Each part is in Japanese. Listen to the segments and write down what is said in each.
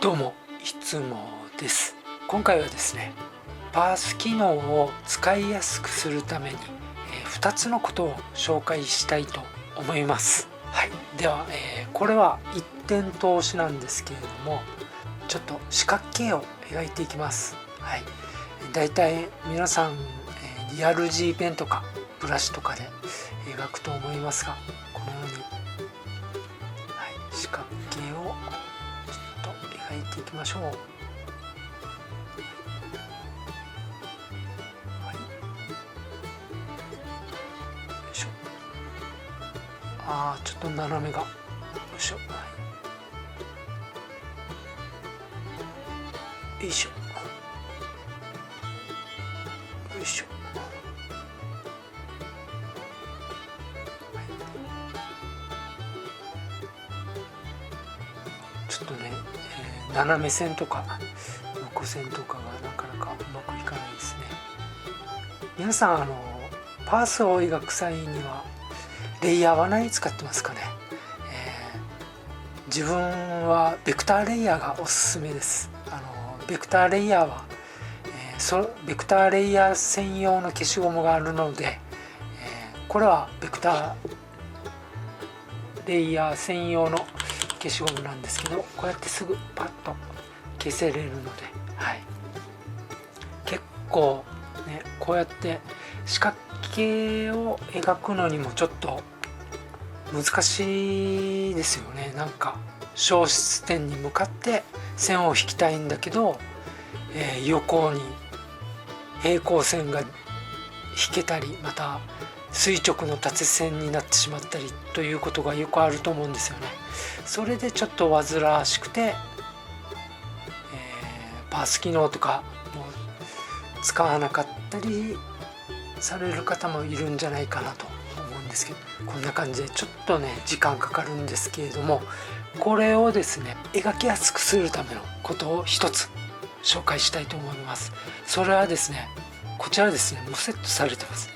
どうも、いつもです。今回はですね、パース機能を使いやすくするために、2つのことを紹介したいと思います。はい、では、これは一点通しなんですけれども、ちょっと四角形を描いていきます。はい、だいたい皆さん、リアル G ペンとかブラシとかで描くと思いますが、このように、四角形をちょっと描いていきましょう。はい、よいしょ。ちょっと斜めが、よいしょ。はい、よいしょ。よいしょ。ちょっとね、斜め線とか横線とかがなかなかうまくいかないですね。皆さんパースを描く際にはレイヤーは何使ってますかね。自分はベクターレイヤーがおすすめです。ベクターレイヤーは、ベクターレイヤー専用の消しゴムがあるので、これはベクターレイヤー専用の消しゴムなんですけど、こうやってすぐパッと消せれるので、はい、結構ね、こうやって四角形を描くのにもちょっと難しいですよね。なんか消失点に向かって線を引きたいんだけど、横に平行線が引けたり、また垂直の縦線になってしまったりということがよくあると思うんですよね。それでちょっと煩わしくて、パース機能とかも使わなかったりされる方もいるんじゃないかなと思うんですけど、こんな感じでちょっとね時間かかるんですけれども、これをですね描きやすくするためのことを一つ紹介したいと思います。それはですね、こちらですね、もうセットされてます。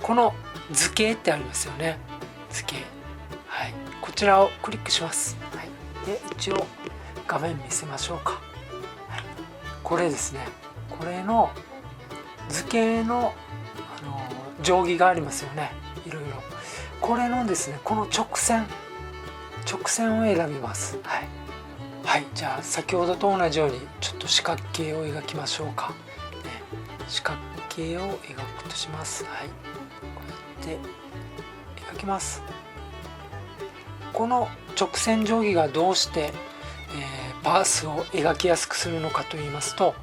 この図形ってありますよね。図形、はい、こちらをクリックします。はい、で一応画面見せましょうか。はい、これですね、これの図形の、定規がありますよね。いろいろこれのですね、この直線を選びます。はい、はい、じゃあ先ほどと同じようにちょっと四角形を描きましょうか。ね、四角形を描くとします。はい、こうやって描きます。この直線定規がどうして、パースを描きやすくするのかと言いますと、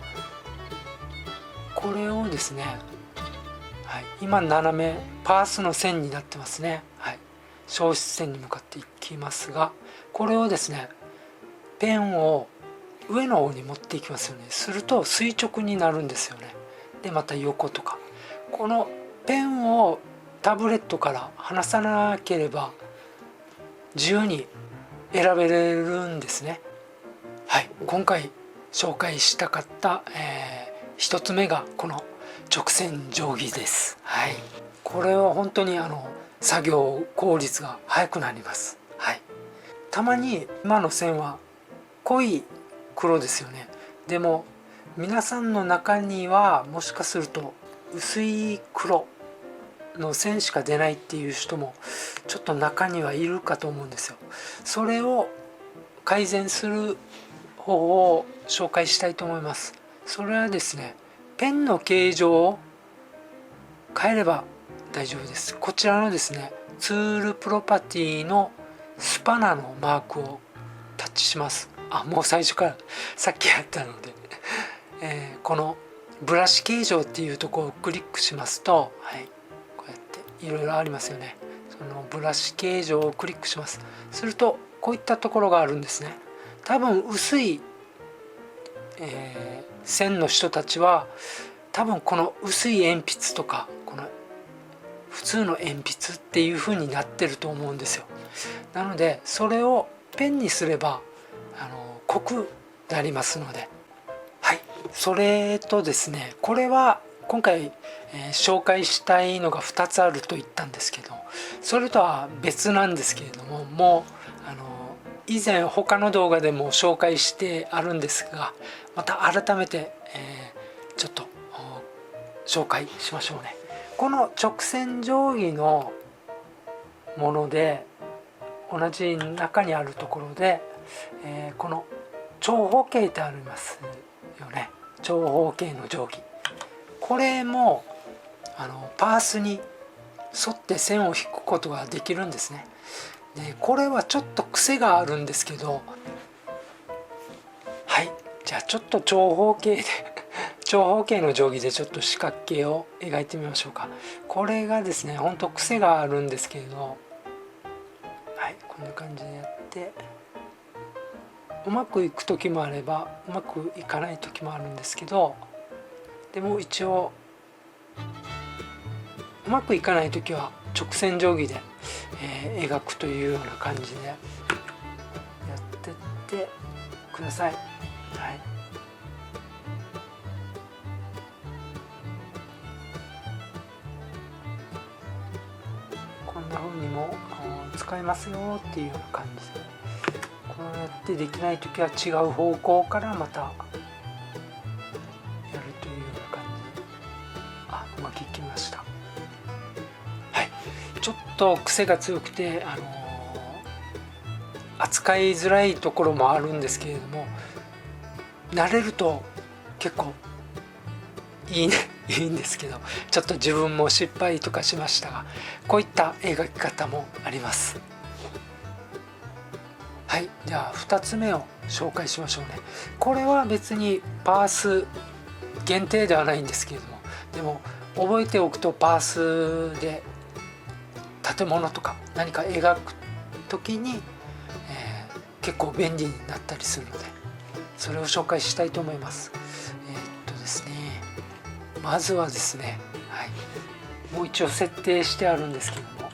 これをですね、はい、今斜めパースの線になってますね。はい、消失線に向かっていきますが、これをですねペンを上の方に持っていきますよね。すると垂直になるんですよね。でまた横とか、このペンをタブレットから離さなければ自由に選べれるんですね。はい、今回紹介したかった、一つ目がこの直線定規です。はい、これは本当に作業効率が速くなります。はい、たまに今の線は濃い黒ですよね。でも皆さんの中にはもしかすると薄い黒の線しか出ないっていう人もちょっと中にはいるかと思うんですよ。それを改善する方法を紹介したいと思います。それはですね、ペンの形状を変えれば大丈夫です。こちらのですね、ツールプロパティのスパナのマークをタッチします。もう最初からさっきやったので、このブラシ形状っていうところをクリックしますと、はい、こうやっていろいろありますよね。そのブラシ形状をクリックします。するとこういったところがあるんですね。多分薄い、線の人たちは多分この薄い鉛筆とかこの普通の鉛筆っていう風になってると思うんですよ。なのでそれをペンにすれば濃くなりますので、はい、それとですね、これは今回、紹介したいのが2つあると言ったんですけど、それとは別なんですけれども、もう以前他の動画でも紹介してあるんですが、また改めて、ちょっと紹介しましょうね。この直線定規のもので同じ中にあるところで、この長方形ってありますよね。長方形の定規、これもパースに沿って線を引くことができるんですね。でこれはちょっと癖があるんですけど、はい、じゃあちょっと長方形で長方形の定規でちょっと四角形を描いてみましょうか。これがですね、ほんと癖があるんですけれど、はい、こんな感じでやって、うまくいく時もあればうまくいかない時もあるんですけど、でも一応うまくいかない時は直線定規で、描くというような感じでやってってください。はい、こんな風にも使えますよっていうような感じで、こうやってできない時は違う方向からまたやるというような感じで、うまくいきました。はい、ちょっと癖が強くて、扱いづらいところもあるんですけれども、慣れると結構いいねいいんですけど、ちょっと自分も失敗とかしましたが、こういった描き方もあります。はい、じゃあ2つ目を紹介しましょうね。これは別にパース限定ではないんですけれども、でも覚えておくとパースで建物とか何か描く時に、結構便利になったりするので、それを紹介したいと思います。ですね、まずはですね、はい、もう一応設定してあるんですけども、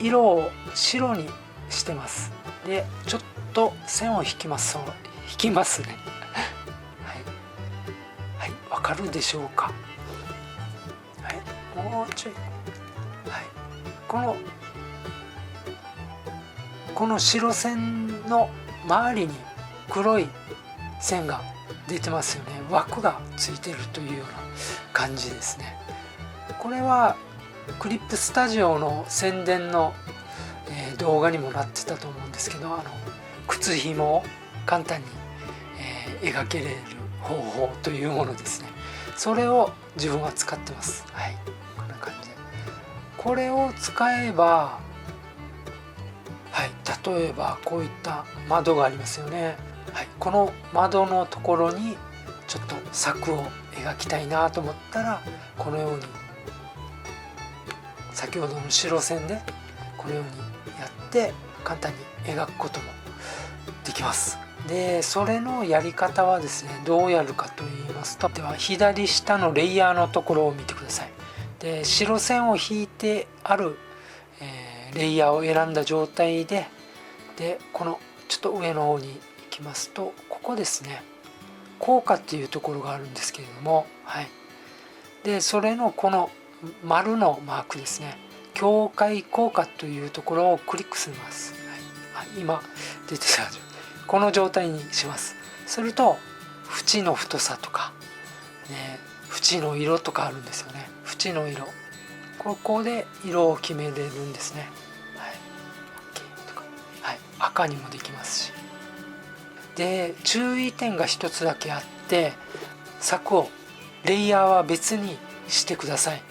色を白にしてます。でちょっと線を引きますね。はい、わかるでしょうか。はい、もうちょい、はい、この白線の周りに黒い線が出てますよね。枠がついてるというような感じですね。これはクリップスタジオの宣伝の、動画にもなってたと思うんですけど、靴ひもを簡単に、描けれる方法というものですね。それを自分は使ってます。はい、こんな感じでこれを使えば、はい、例えばこういった窓がありますよね。はい、この窓のところにちょっと柵を描きたいなと思ったら、このように先ほどの白線でこのようにやって簡単に描くこともできます。でそれのやり方はですね、どうやるかと言いますと、では左下のレイヤーのところを見てください。で白線を引いてある、レイヤーを選んだ状態で、このちょっと上の方に行きますと、ここですね、効果っていうところがあるんですけれども、はい、でそれのこの丸のマークですね、境界効果というところをクリックします。はい、今出てたこの状態にします。すると縁の太さとか、縁の色とかあるんですよね。縁の色、ここで色を決めれるんですね。はい、OK とか、はい、赤にもできますし。で注意点が一つだけあって、柵をレイヤーは別にしてください。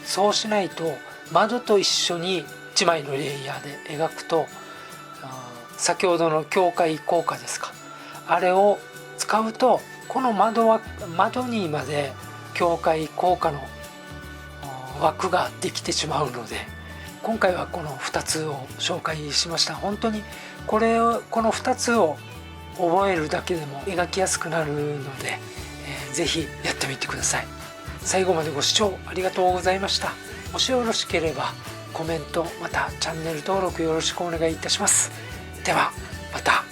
そうしないと窓と一緒に1枚のレイヤーで描くと、先ほどの境界効果ですか、あれを使うとこの窓にまで境界効果の枠ができてしまうので、今回はこの2つを紹介しました。本当にこの2つを覚えるだけでも描きやすくなるので、ぜひやってみてください。最後までご視聴ありがとうございました。もしよろしければコメント、またチャンネル登録よろしくお願いいたします。ではまた。